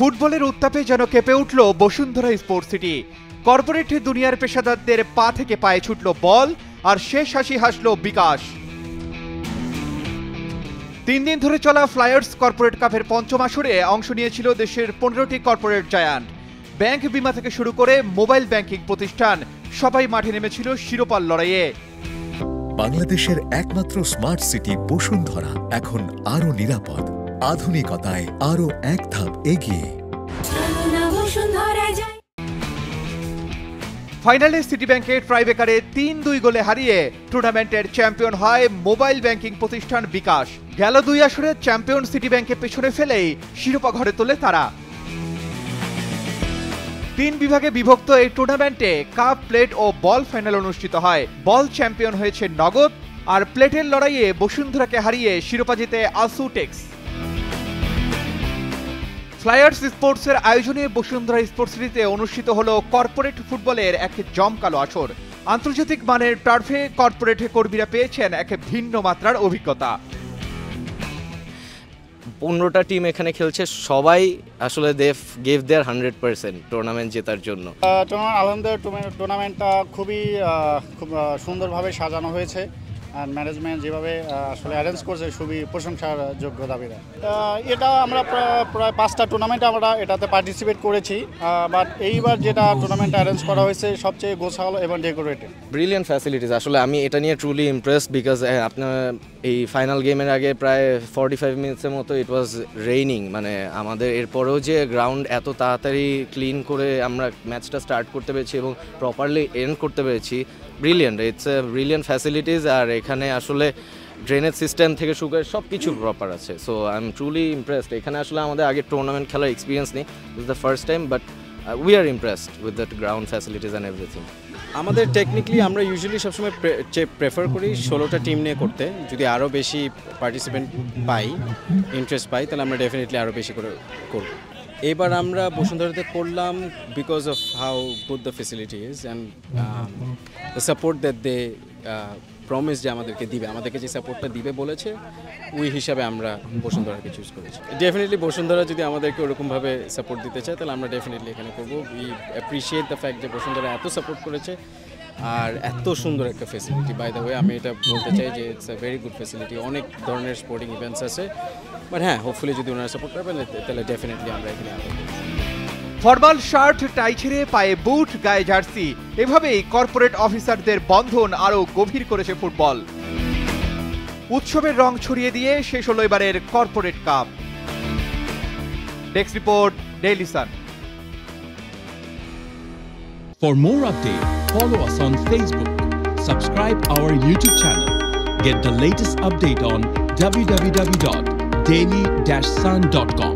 ফুটবলের উত্তাপে যেন কেঁপে উঠল বসুন্ধরা স্পোর্টস সিটি। কর্পোরেট দুনিয়ার পেশাদারদের পা থেকে পায়ে ছুটল বল, আর শেষ হাসি হাসল বিকাশ। 3 দিন ধরে চলা ফ্লায়ার্স কর্পোরেট কাপের পঞ্চম আসরে অংশ নিয়েছিল দেশের 15টি কর্পোরেট জায়ান্ট। ব্যাংক বিমা থেকে শুরু করে মোবাইল ব্যাংকিং প্রতিষ্ঠান সবাই মাঠে নেমেছিল শিরোপার লড়াইয়ে। বাংলাদেশের একমাত্র স্মার্ট সিটি বসুন্ধরা এখন আরো নিরাপদ, আধুনিকতায় আরো এক ধাপ এগিয়ে। ফাইনালে সিটি ব্যাংকে ট্রাইবেকারে 3-2 গোলে হারিয়ে টুর্নামেন্টের চ্যাম্পিয়ন হয় মোবাইল ব্যাংকিং প্রতিষ্ঠান বিকাশ। গেল 2 আসরে চ্যাম্পিয়ন সিটি ব্যাংকে পেছনে ফেলেই শিরোপা ঘরে তোলে তারা। 3 বিভাগে বিভক্ত এই টুর্নামেন্টে কাপ, প্লেট ও বল ফাইনাল অনুষ্ঠিত হয়। বল চ্যাম্পিয়ন হয়েছে নগদ, আর প্লেটের লড়াইয়ে বসুন্ধরাকে হারিয়ে শিরোপা জিতে আসুটেক্স। ফ্লায়ার্স স্পোর্টসের আয়োজনে বসুন্ধরা স্পোর্টস সিটিতে অনুষ্ঠিত হলো কর্পোরেট ফুটবলের এক জমকালো আসর। আন্তর্জাতিক মানের টার্ফে কর্পোরেট কর্মীরা পেয়েছেন এক ভিন্ন মাত্রার অভিজ্ঞতা। 15টা টিম এখানে খেলছে, সবাই আসলে দে গেভ দেয়ার 100% টুর্নামেন্ট জেতার জন্য। আলহামদুলিল্লাহ টুর্নামেন্টটা খুব সুন্দরভাবে সাজানো হয়েছে, আর ম্যানেজমেন্ট যেভাবে আসলে অ্যারেঞ্জ করছে খুবই প্রশংসার যোগ্য দাবিদার। এটা আমরা প্রায় 5টা টুর্নামেন্ট আমরা এটাতে পার্টিসিপেট করেছি, বাট এইবার যেটা টুর্নামেন্ট অ্যারেঞ্জ করা হয়েছে সবচেয়ে গোছালো এবং ডেকোরেটেড। ব্রিলিয়ান্ট ফ্যাসিলিটিস, আসলে আমি এটা নিয়ে ট্রুলি ইমপ্রেসড বিকজ আপনার এই ফাইনাল গেমের আগে প্রায় 45 মিনিটসের মতো ইট ওয়াজ রেইনিং, মানে আমাদের এরপরেও যে গ্রাউন্ড এত তাড়াতাড়ি ক্লিন করে আমরা ম্যাচটা স্টার্ট করতে পেরেছি এবং প্রপারলি এন্ড করতে পেরেছি, brilliant. It's a brilliant facilities, আর এখানে আসলে ড্রেনেজ সিস্টেম থেকে শুরু করে সব কিছু প্রপার আছে। So I am truly impressed. এখানে আসলে আমাদের আগে টুর্নামেন্ট খেলার এক্সপিরিয়েন্স নেই, this the first time, but we are impressed with that ground facilities and everything. আমাদের টেকনিক্যালি আমরা ইউজুয়ালি সবসময় প্রেফার করি 16টা টিম নিয়ে করতে। যদি আরও বেশি পার্টিসিপেন্ট পাই, ইন্টারেস্ট পাই, তাহলে আমরা ডেফিনেটলি আরও বেশি করে করব। এবার আমরা বসুন্ধরাতে করলাম because of how good the facility is and the support that they promise যে আমাদেরকে দিবে, আমাদেরকে যে সাপোর্টটা দিবে বলেছে, ওই হিসাবে আমরা বসুন্ধরাকে চুজ করেছি। ডেফিনেটলি বসুন্ধরা যদি আমাদেরকে ওরকমভাবে সাপোর্ট দিতে চায় তাহলে আমরা ডেফিনেটলি এখানে করবো। উই অ্যাপ্রিসিয়েট দ্য ফ্যাক্ট যে বসুন্ধরা এত সাপোর্ট করেছে আর এত সুন্দর একটা ফেসিলিটি। বাই দ্য ওয়ে আমি এটা বলতে চাই যে it's a very good facility. অনেক ধরনের স্পোর্টিং ইভেন্টস আছে, বাট হ্যাঁ, হোপফুলি যদি ওনারা সাপোর্ট করবেন তাহলে ডেফিনেটলি আমরা এখানে আরও। ফরমাল শার্ট, টাই ছেড়ে পায়ে বুট, গায়ে জার্সি, এভাবেই কর্পোরেট অফিসারদের বন্ধন আরো গভীর করেছে ফুটবল। উৎসবের রং ছড়িয়ে দিয়ে শেষ হলো এবারের corporate cup. Desk report, Daily Sun. For more updates, follow us on Facebook, subscribe our YouTube channel, get the latest update on www.daily-sun.com.